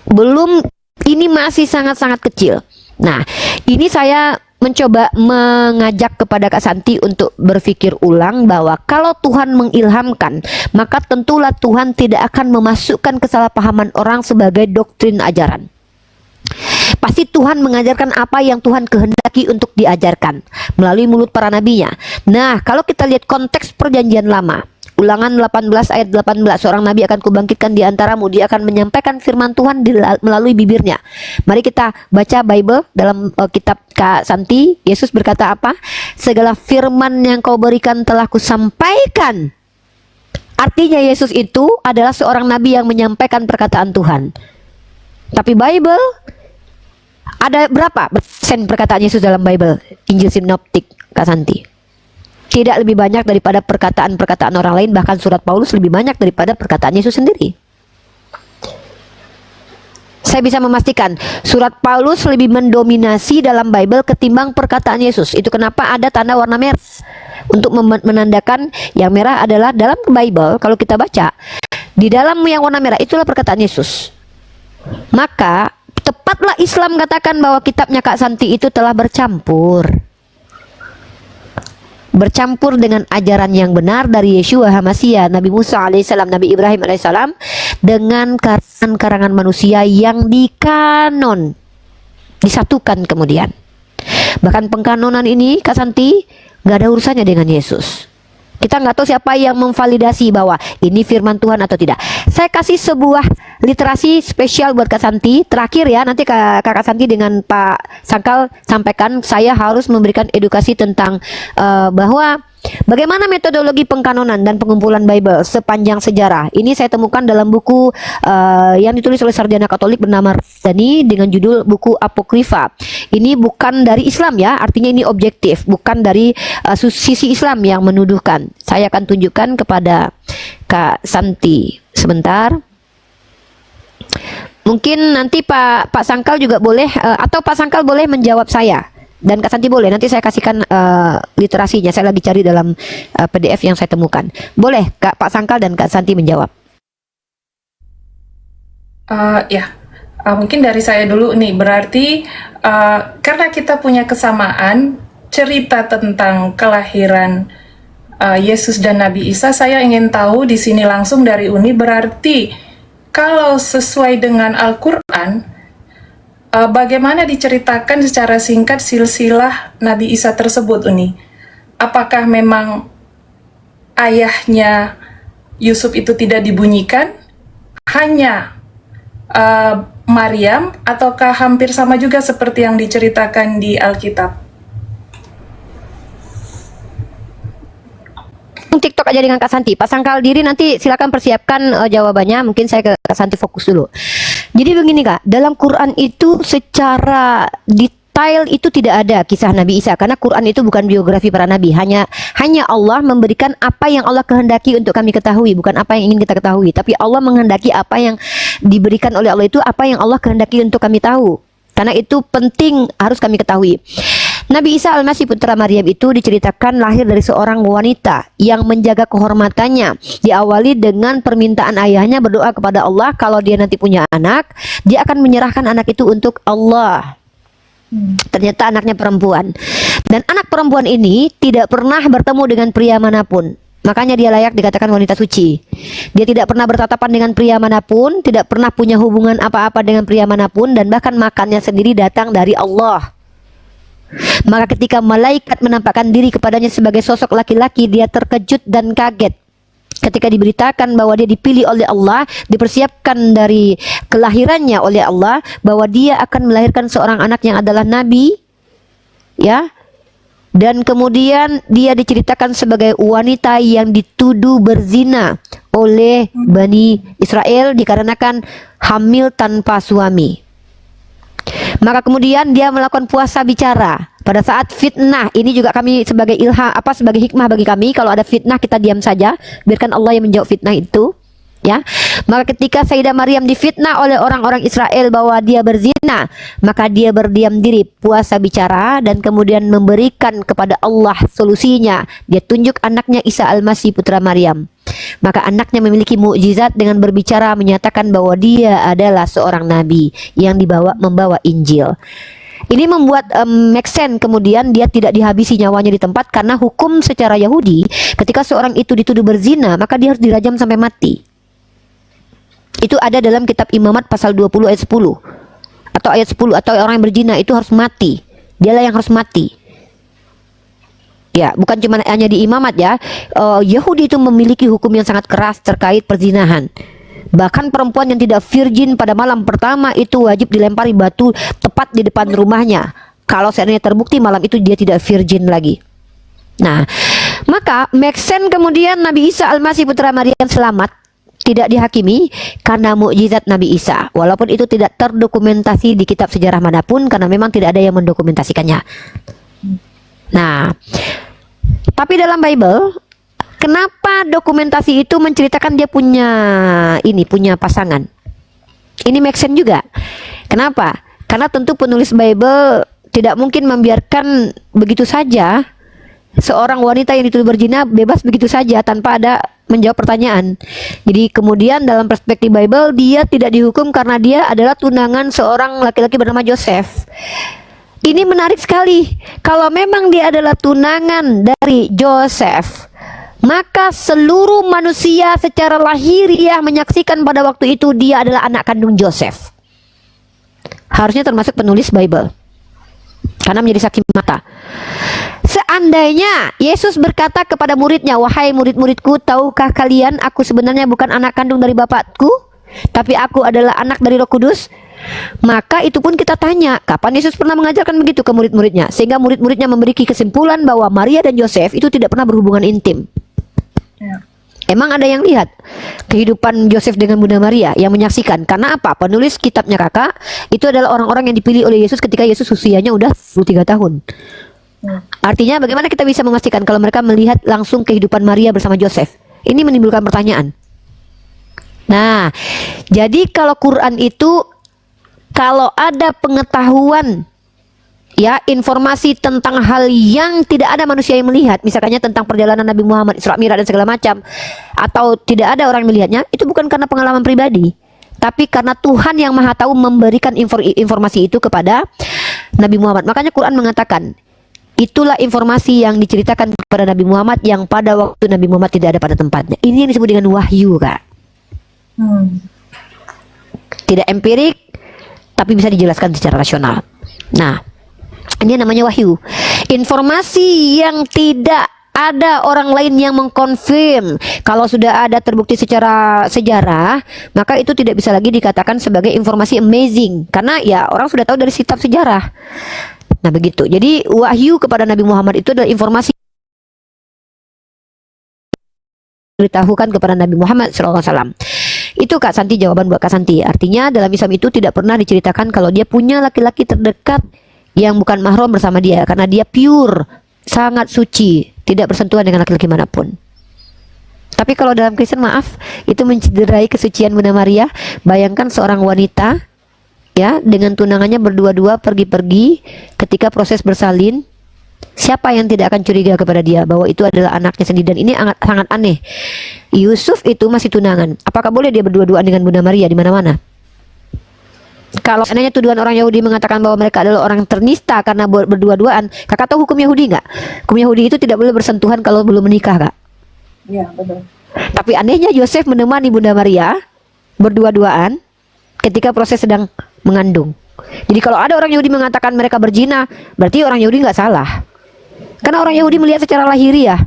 Belum, ini masih sangat-sangat kecil. Nah, ini saya mencoba mengajak kepada Kak Santi untuk berpikir ulang bahwa kalau Tuhan mengilhamkan, maka tentulah Tuhan tidak akan memasukkan kesalahpahaman orang sebagai doktrin ajaran. Pasti Tuhan mengajarkan apa yang Tuhan kehendaki untuk diajarkan melalui mulut para nabinya. Nah, kalau kita lihat konteks perjanjian lama, Ulangan 18 ayat 18, seorang nabi akan kubangkitkan di antaramu, dia akan menyampaikan firman Tuhan melalui bibirnya. Mari kita baca Bible dalam kitab Kak Santi. Yesus berkata apa? Segala firman yang kau berikan telah kusampaikan. Artinya Yesus itu adalah seorang nabi yang menyampaikan perkataan Tuhan. Tapi Bible, ada berapa persen perkataan Yesus dalam Bible? Injil Sinoptik Kak Santi. Tidak lebih banyak daripada perkataan-perkataan orang lain, bahkan surat Paulus lebih banyak daripada perkataan Yesus sendiri. Saya bisa memastikan surat Paulus lebih mendominasi dalam Bible ketimbang perkataan Yesus. Itu kenapa ada tanda warna merah untuk menandakan yang merah adalah dalam Bible. Kalau kita baca di dalam yang warna merah, itulah perkataan Yesus. Maka tepatlah Islam katakan bahwa kitabnya Kak Santi itu telah bercampur dengan ajaran yang benar dari Yeshua HaMasyiah, Nabi Musa alaihissalam, Nabi Ibrahim alaihissalam, dengan karangan manusia yang dikanon, disatukan kemudian. Bahkan pengkanonan ini Kak Santi gak ada urusannya dengan Yesus. Kita nggak tahu siapa yang memvalidasi bahwa ini firman Tuhan atau tidak. Saya kasih sebuah literasi spesial buat Kak Santi. Terakhir ya, nanti Kakak Santi dengan Pak Sangkal sampaikan. Saya harus memberikan edukasi tentang bahwa bagaimana metodologi pengkanonan dan pengumpulan Bible sepanjang sejarah. Ini saya temukan dalam buku yang ditulis oleh sarjana Katolik bernama Dani dengan judul buku Apokrifa. Ini bukan dari Islam ya, artinya ini objektif, bukan dari sisi Islam yang menuduhkan. Saya akan tunjukkan kepada Kak Santi sebentar. Mungkin nanti Pak Sangkal juga boleh, atau Pak Sangkal boleh menjawab saya. Dan Kak Santi boleh, nanti saya kasihkan literasinya. Saya lagi cari dalam PDF yang saya temukan. Boleh Pak Sangkal dan Kak Santi menjawab. Mungkin dari saya dulu nih. Berarti karena kita punya kesamaan cerita tentang kelahiran Yesus dan Nabi Isa, saya ingin tahu di sini langsung dari Uni, berarti kalau sesuai dengan Al-Quran, bagaimana diceritakan secara singkat silsilah Nabi Isa tersebut, Uni? Apakah memang ayahnya Yusuf itu tidak dibunyikan, hanya Maryam, ataukah hampir sama juga seperti yang diceritakan di Alkitab? TikTok aja dengan Kak Santi. Pak Sangkal diri nanti silakan persiapkan jawabannya. Mungkin saya ke Kak Santi fokus dulu. Jadi begini Kak, dalam Quran itu secara detail itu tidak ada kisah Nabi Isa, karena Quran itu bukan biografi para nabi. Hanya Allah memberikan apa yang Allah kehendaki untuk kami ketahui, bukan apa yang ingin kita ketahui. Tapi Allah menghendaki apa yang diberikan oleh Allah itu apa yang Allah kehendaki untuk kami tahu. Karena itu penting, harus kami ketahui. Nabi Isa Al-Masih putra Maryam itu diceritakan lahir dari seorang wanita yang menjaga kehormatannya. Diawali dengan permintaan ayahnya berdoa kepada Allah, kalau dia nanti punya anak, dia akan menyerahkan anak itu untuk Allah. Ternyata anaknya perempuan. Dan anak perempuan ini tidak pernah bertemu dengan pria manapun. Makanya dia layak dikatakan wanita suci. Dia tidak pernah bertatapan dengan pria manapun, tidak pernah punya hubungan apa-apa dengan pria manapun, dan bahkan makannya sendiri datang dari Allah. Maka ketika malaikat menampakkan diri kepadanya sebagai sosok laki-laki, dia terkejut dan kaget. Ketika diberitakan bahwa dia dipilih oleh Allah, dipersiapkan dari kelahirannya oleh Allah, bahwa dia akan melahirkan seorang anak yang adalah nabi, ya. Dan kemudian dia diceritakan sebagai wanita yang dituduh berzina oleh Bani Israel dikarenakan hamil tanpa suami. Maka kemudian dia melakukan puasa bicara pada saat fitnah. Ini juga kami sebagai sebagai hikmah bagi kami, kalau ada fitnah kita diam saja, biarkan Allah yang menjawab fitnah itu, ya. Maka ketika Sayyidah Maryam difitnah oleh orang-orang Israel bahwa dia berzina, maka dia berdiam diri, puasa bicara, dan kemudian memberikan kepada Allah solusinya. Dia tunjuk anaknya Isa Al-Masih putra Maryam. Maka anaknya memiliki mukjizat dengan berbicara, menyatakan bahwa dia adalah seorang nabi yang membawa Injil. Ini membuat make sense, kemudian dia tidak dihabisi nyawanya di tempat, karena hukum secara Yahudi ketika seorang itu dituduh berzina, maka dia harus dirajam sampai mati. Itu ada dalam kitab Imamat pasal 20 ayat 10. Atau ayat 10, atau orang yang berzina itu harus mati. Dialah yang harus mati. Ya, bukan cuma hanya di Imamat ya. Yahudi itu memiliki hukum yang sangat keras terkait perzinahan. Bahkan perempuan yang tidak virgin pada malam pertama itu wajib dilempari batu tepat di depan rumahnya. Kalau seandainya terbukti malam itu dia tidak virgin lagi. Nah, maka make sense kemudian Nabi Isa Al-Masih putra Maryam selamat, tidak dihakimi karena mukjizat Nabi Isa. Walaupun itu tidak terdokumentasi di kitab sejarah manapun, karena memang tidak ada yang mendokumentasikannya. Nah, tapi dalam Bible, kenapa dokumentasi itu menceritakan dia punya pasangan? Ini make sense juga. Kenapa? Karena tentu penulis Bible tidak mungkin membiarkan begitu saja seorang wanita yang dituduh berzina bebas begitu saja tanpa ada menjawab pertanyaan. Jadi kemudian dalam perspektif Bible, dia tidak dihukum karena dia adalah tunangan seorang laki-laki bernama Joseph. Ini menarik sekali. Kalau memang dia adalah tunangan dari Joseph, maka seluruh manusia secara lahiriah menyaksikan pada waktu itu dia adalah anak kandung Joseph. Harusnya termasuk penulis Bible, karena menjadi saksi mata. Seandainya Yesus berkata kepada muridnya, "Wahai murid-muridku, tahukah kalian aku sebenarnya bukan anak kandung dari Bapakku, tapi aku adalah anak dari Roh Kudus?" Maka itu pun kita tanya, kapan Yesus pernah mengajarkan begitu ke murid-muridnya, sehingga murid-muridnya memberi kesimpulan bahwa Maria dan Yosef itu tidak pernah berhubungan intim. Ya. Emang ada yang lihat kehidupan Yosef dengan Bunda Maria yang menyaksikan? Karena apa? Penulis kitabnya kakak itu adalah orang-orang yang dipilih oleh Yesus ketika Yesus usianya udah 23 tahun. Artinya bagaimana kita bisa memastikan kalau mereka melihat langsung kehidupan Maria bersama Yosef? Ini menimbulkan pertanyaan. Nah, jadi kalau Quran itu kalau ada pengetahuan, ya, informasi tentang hal yang tidak ada manusia yang melihat, misalnya tentang perjalanan Nabi Muhammad, Isra Mi'raj dan segala macam, atau tidak ada orang yang melihatnya, itu bukan karena pengalaman pribadi, tapi karena Tuhan yang Maha Tahu memberikan informasi itu kepada Nabi Muhammad. Makanya Quran mengatakan, itulah informasi yang diceritakan kepada Nabi Muhammad yang pada waktu Nabi Muhammad tidak ada pada tempatnya. Ini yang disebut dengan wahyu, Kak. Tidak empirik, tapi bisa dijelaskan secara rasional. Nah, ini namanya wahyu. Informasi yang tidak ada orang lain yang mengkonfirm. Kalau sudah ada terbukti secara sejarah, maka itu tidak bisa lagi dikatakan sebagai informasi amazing, karena ya orang sudah tahu dari kitab sejarah. Nah, begitu. Jadi wahyu kepada Nabi Muhammad itu adalah informasi yang ditahukan kepada Nabi Muhammad SAW. Itu Kak Santi, jawaban buat Kak Santi. Artinya dalam Islam itu tidak pernah diceritakan kalau dia punya laki-laki terdekat yang bukan mahram bersama dia, karena dia pure, sangat suci, tidak bersentuhan dengan laki-laki manapun. Tapi kalau dalam Kristen, maaf, itu mencederai kesucian Bunda Maria. Bayangkan seorang wanita, ya, dengan tunangannya berdua-dua pergi-pergi, ketika proses bersalin, siapa yang tidak akan curiga kepada dia bahwa itu adalah anaknya sendiri? Dan ini sangat aneh. Yusuf itu masih tunangan, apakah boleh dia berdua-duaan dengan Bunda Maria di mana-mana? Kalau seandainya tuduhan orang Yahudi mengatakan bahwa mereka adalah orang ternista karena berdua-duaan, Kakak tahu hukum Yahudi nggak? Hukum Yahudi itu tidak boleh bersentuhan kalau belum menikah, Kak. Iya, betul. Tapi anehnya Yosef menemani Bunda Maria berdua-duaan ketika proses sedang mengandung. Jadi kalau ada orang Yahudi mengatakan mereka berzina, berarti orang Yahudi nggak salah, karena orang Yahudi melihat secara lahiriah.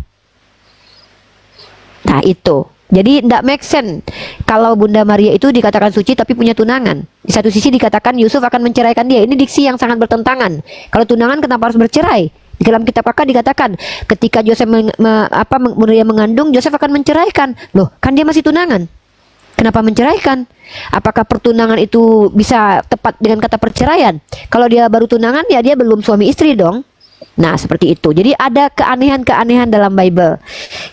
Nah, itu. Jadi tidak make sense kalau Bunda Maria itu dikatakan suci tapi punya tunangan. Di satu sisi dikatakan Yusuf akan menceraikan dia. Ini diksi yang sangat bertentangan. Kalau tunangan kenapa harus bercerai? Di dalam kitab Kakak dikatakan ketika Yosef Maria mengandung, Yosef akan menceraikan. Loh, kan dia masih tunangan. Kenapa menceraikan? Apakah pertunangan itu bisa tepat dengan kata perceraian? Kalau dia baru tunangan, ya dia belum suami istri dong. Nah, seperti itu. Jadi ada keanehan-keanehan dalam Bible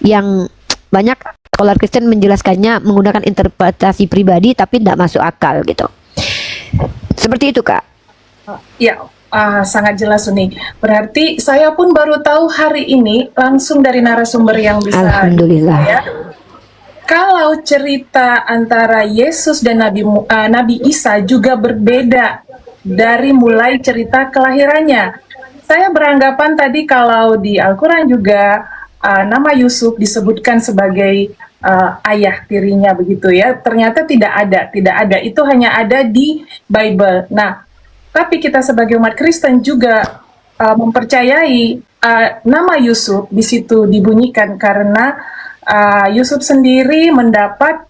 yang banyak scholar Kristen menjelaskannya menggunakan interpretasi pribadi tapi tidak masuk akal gitu. Seperti itu, Kak. Ya, sangat jelas Uni. Berarti saya pun baru tahu hari ini langsung dari narasumber yang bisa. Alhamdulillah. Ya, kalau cerita antara Yesus dan Nabi Isa juga berbeda dari mulai cerita kelahirannya. Saya beranggapan tadi kalau di Al-Quran juga nama Yusuf disebutkan sebagai ayah tirinya begitu ya. Ternyata tidak ada. Itu hanya ada di Bible. Nah, tapi kita sebagai umat Kristen juga mempercayai nama Yusuf di situ dibunyikan karena Yusuf sendiri mendapat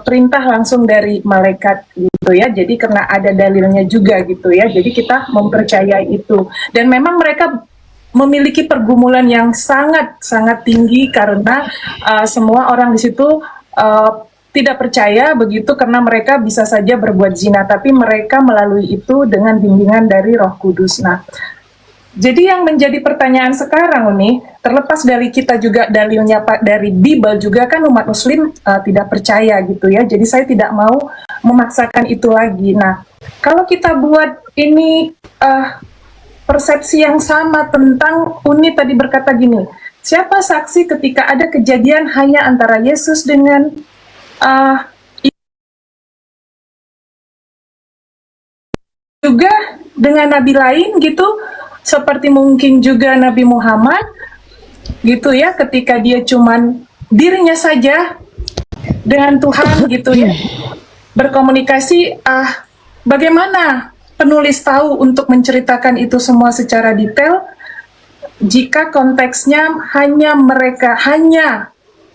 perintah langsung dari malaikat gitu ya. Jadi karena ada dalilnya juga gitu ya. Jadi kita mempercayai itu. Dan memang mereka memiliki pergumulan yang sangat tinggi karena semua orang di situ tidak percaya begitu karena mereka bisa saja berbuat zina, tapi mereka melalui itu dengan bimbingan dari Roh Kudus. Nah, jadi yang menjadi pertanyaan sekarang nih, terlepas dari kita juga dalilnya dari Bible juga kan umat Muslim tidak percaya gitu ya. Jadi saya tidak mau memaksakan itu lagi. Nah, kalau kita buat ini persepsi yang sama tentang Uni tadi berkata gini, siapa saksi ketika ada kejadian hanya antara Yesus dengan juga dengan nabi lain gitu, seperti mungkin juga Nabi Muhammad gitu ya, ketika dia cuman dirinya saja dengan Tuhan gitu ya, berkomunikasi. Bagaimana penulis tahu untuk menceritakan itu semua secara detail jika konteksnya hanya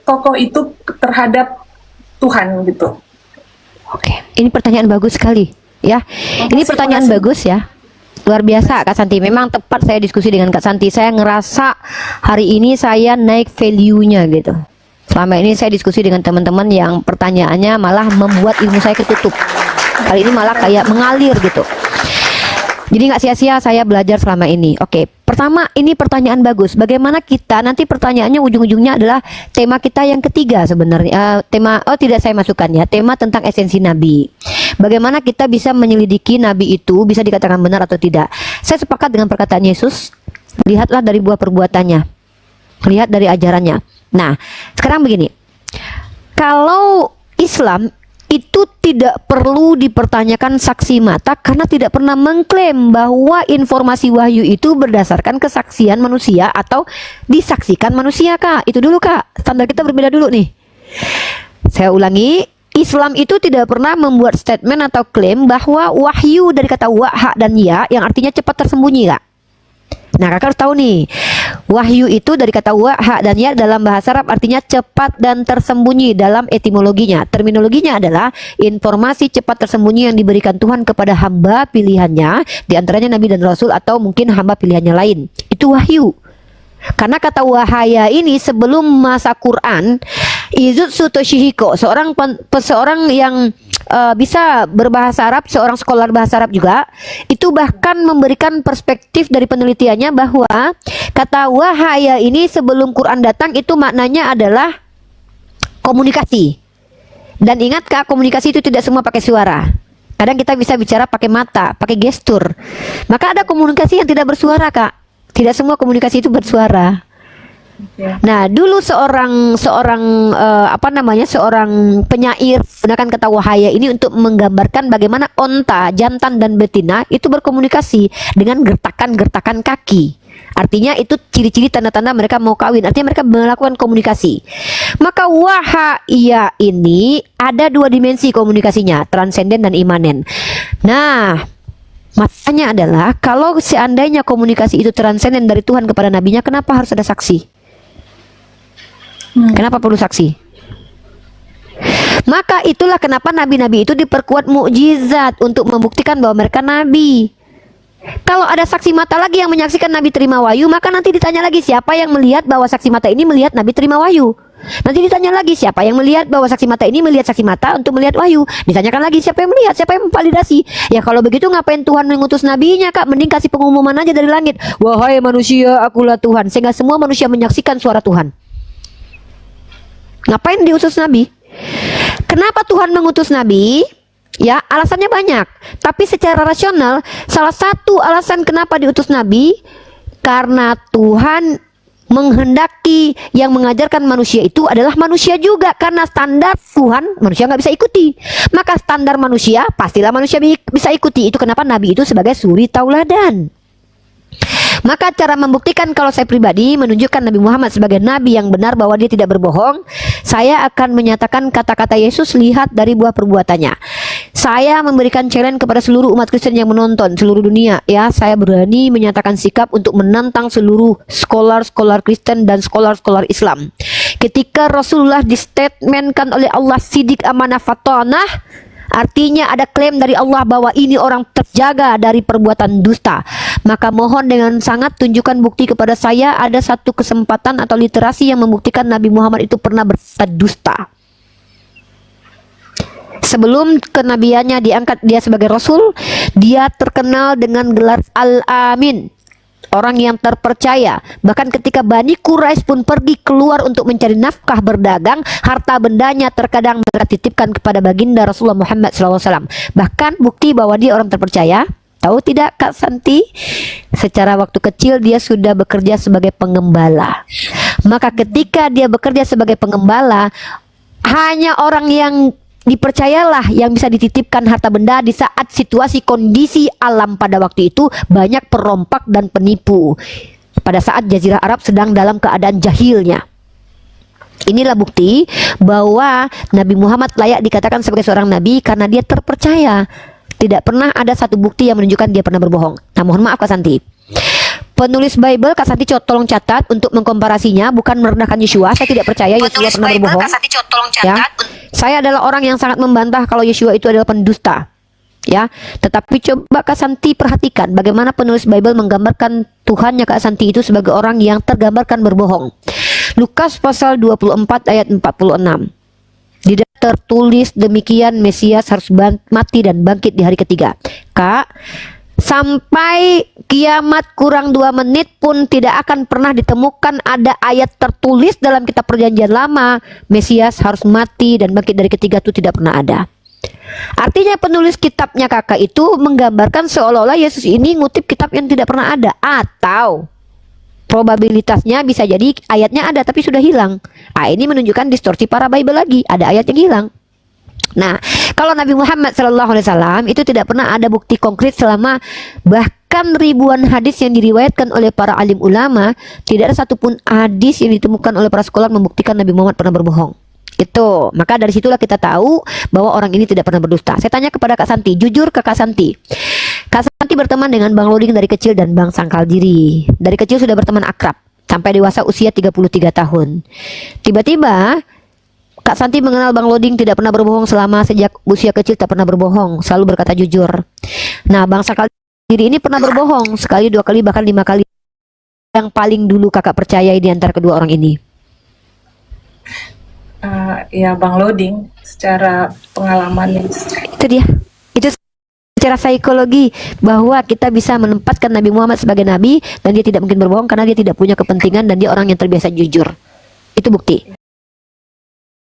tokoh itu terhadap Tuhan gitu. Oke, ini pertanyaan bagus sekali ya. Ini pertanyaan bagus ya. Luar biasa Kak Santi. Memang tepat saya diskusi dengan Kak Santi. Saya ngerasa hari ini saya naik value-nya gitu. Selama ini saya diskusi dengan teman-teman yang pertanyaannya malah membuat ilmu saya ketutup. Kali ini malah kayak mengalir gitu. Jadi nggak sia-sia saya belajar selama ini. Oke, pertama ini pertanyaan bagus. Bagaimana kita, nanti pertanyaannya ujung-ujungnya adalah tema kita yang ketiga sebenarnya. Tema, tidak saya masukkan ya, tema tentang esensi Nabi. Bagaimana kita bisa menyelidiki Nabi itu bisa dikatakan benar atau tidak? Saya sepakat dengan perkataan Yesus, lihatlah dari buah perbuatannya, lihat dari ajarannya. Nah, sekarang begini, kalau Islam itu tidak perlu dipertanyakan saksi mata karena tidak pernah mengklaim bahwa informasi wahyu itu berdasarkan kesaksian manusia atau disaksikan manusia, Kak. Itu dulu, Kak. Standar kita berbeda dulu nih. Saya ulangi, Islam itu tidak pernah membuat statement atau klaim bahwa wahyu dari kata wa, dan ya yang artinya cepat tersembunyi, Kak. Nah, kakak harus tahu nih, wahyu itu dari kata wa, dan ya dalam bahasa Arab artinya cepat dan tersembunyi dalam etimologinya. Terminologinya adalah informasi cepat tersembunyi yang diberikan Tuhan kepada hamba pilihannya, diantaranya Nabi dan Rasul atau mungkin hamba pilihannya lain. Itu wahyu. Karena kata wahaya ini sebelum masa Quran, Izutsu Toshihiko, seorang yang bisa berbahasa Arab, seorang sekolah bahasa Arab juga, itu bahkan memberikan perspektif dari penelitiannya bahwa kata wahaya ini sebelum Quran datang itu maknanya adalah komunikasi. Dan ingat, Kak, komunikasi itu tidak semua pakai suara. Kadang kita bisa bicara pakai mata, pakai gestur. Maka ada komunikasi yang tidak bersuara, Kak. Tidak semua komunikasi itu bersuara. Nah, dulu seorang penyair menggunakan kata wahaya ini untuk menggambarkan bagaimana onta, jantan dan betina itu berkomunikasi dengan gertakan-gertakan kaki. Artinya itu ciri-ciri tanda-tanda mereka mau kawin. Artinya mereka melakukan komunikasi. Maka wahaya ini ada dua dimensi komunikasinya, transenden dan imanen. Nah, masalahnya adalah kalau seandainya komunikasi itu transenden dari Tuhan kepada nabinya, kenapa harus ada saksi? Kenapa perlu saksi? Maka itulah kenapa nabi-nabi itu diperkuat mukjizat untuk membuktikan bahwa mereka nabi. Kalau ada saksi mata lagi yang menyaksikan nabi terima wahyu, maka nanti ditanya lagi siapa yang melihat bahwa saksi mata ini melihat nabi terima wahyu. Nanti ditanya lagi siapa yang melihat bahwa saksi mata ini melihat saksi mata untuk melihat wahyu. Ditanyakan lagi siapa yang melihat, siapa yang memvalidasi. Ya kalau begitu ngapain Tuhan mengutus nabinya, Kak? Mending kasih pengumuman aja dari langit, wahai manusia, akulah Tuhan, sehingga semua manusia menyaksikan suara Tuhan. Ngapain diutus nabi? Kenapa Tuhan mengutus nabi? Ya, alasannya banyak. Tapi secara rasional, salah satu alasan kenapa diutus nabi, karena Tuhan menghendaki yang mengajarkan manusia itu adalah manusia juga. Karena standar Tuhan manusia nggak bisa ikuti, maka standar manusia pastilah manusia bisa ikuti. Itu kenapa nabi itu sebagai suri tauladan. Maka cara membuktikan kalau saya pribadi menunjukkan Nabi Muhammad sebagai nabi yang benar, bahwa dia tidak berbohong, saya akan menyatakan kata-kata Yesus, lihat dari buah perbuatannya. Saya memberikan challenge kepada seluruh umat Kristen yang menonton seluruh dunia, ya. Saya berani menyatakan sikap untuk menantang seluruh skolar-skolar Kristen dan skolar-skolar Islam. Ketika Rasulullah distatementkan oleh Allah sidik amanah fatonah, artinya ada klaim dari Allah bahwa ini orang terjaga dari perbuatan dusta. Maka mohon dengan sangat tunjukkan bukti kepada saya ada satu kesempatan atau literasi yang membuktikan Nabi Muhammad itu pernah berkata dusta. Sebelum kenabiannya diangkat dia sebagai Rasul, dia terkenal dengan gelar Al-Amin, orang yang terpercaya. Bahkan ketika Bani Quraisy pun pergi keluar untuk mencari nafkah berdagang, harta bendanya terkadang mereka titipkan kepada baginda Rasulullah Muhammad SAW. Bahkan bukti bahwa dia orang terpercaya. Tahu tidak, Kak Santi? Secara waktu kecil dia sudah bekerja sebagai pengembala. Maka ketika dia bekerja sebagai pengembala, hanya orang yang dipercayalah yang bisa dititipkan harta benda di saat situasi kondisi alam pada waktu itu banyak perompak dan penipu. Pada saat Jazirah Arab sedang dalam keadaan jahilnya. Inilah bukti bahwa Nabi Muhammad layak dikatakan sebagai seorang nabi karena dia terpercaya. Tidak pernah ada satu bukti yang menunjukkan dia pernah berbohong. Nah, mohon maaf Kak Santi, penulis Bible, Kak Santi tolong catat untuk mengkomparasinya, bukan merendahkan Yeshua. Saya tidak percaya Yeshua pernah berbohong. Ya, saya adalah orang yang sangat membantah kalau Yeshua itu adalah pendusta. Ya, tetapi coba Kak Santi perhatikan bagaimana penulis Bible menggambarkan Tuhannya Kak Santi itu sebagai orang yang tergambarkan berbohong. Lukas pasal 24 ayat 46. Tidak tertulis demikian Mesias harus mati dan bangkit di hari ketiga. Kak, sampai kiamat kurang 2 menit pun tidak akan pernah ditemukan ada ayat tertulis dalam kitab perjanjian lama Mesias harus mati dan bangkit dari ketiga, itu tidak pernah ada. Artinya penulis kitabnya kakak itu menggambarkan seolah-olah Yesus ini ngutip kitab yang tidak pernah ada, atau probabilitasnya bisa jadi ayatnya ada tapi sudah hilang. Ini menunjukkan distorsi para Bible lagi, ada ayat yang hilang. Nah, kalau Nabi Muhammad SAW itu tidak pernah ada bukti konkret selama bahkan ribuan hadis yang diriwayatkan oleh para alim ulama, tidak ada satupun hadis yang ditemukan oleh para sekolah membuktikan Nabi Muhammad pernah berbohong. Itu, maka dari situlah kita tahu bahwa orang ini tidak pernah berdusta. Saya tanya kepada Kak Santi, jujur ke Kak Santi. Kak Santi berteman dengan Bang Loding dari kecil dan Bang Sangkal Diri. Dari kecil sudah berteman akrab sampai dewasa usia 33 tahun. Tiba-tiba Kak Santi mengenal Bang Loding tidak pernah berbohong selama sejak usia kecil, tak pernah berbohong, selalu berkata jujur. Nah, Bang Sangkal Diri ini pernah berbohong sekali, 2 kali, bahkan 5 kali. Yang paling dulu kakak percayai di antara kedua orang ini? Ya Bang Loding, secara pengalaman. Itu dia. Itu secara psikologi bahwa kita bisa menempatkan Nabi Muhammad sebagai nabi dan dia tidak mungkin berbohong karena dia tidak punya kepentingan dan dia orang yang terbiasa jujur. Itu bukti.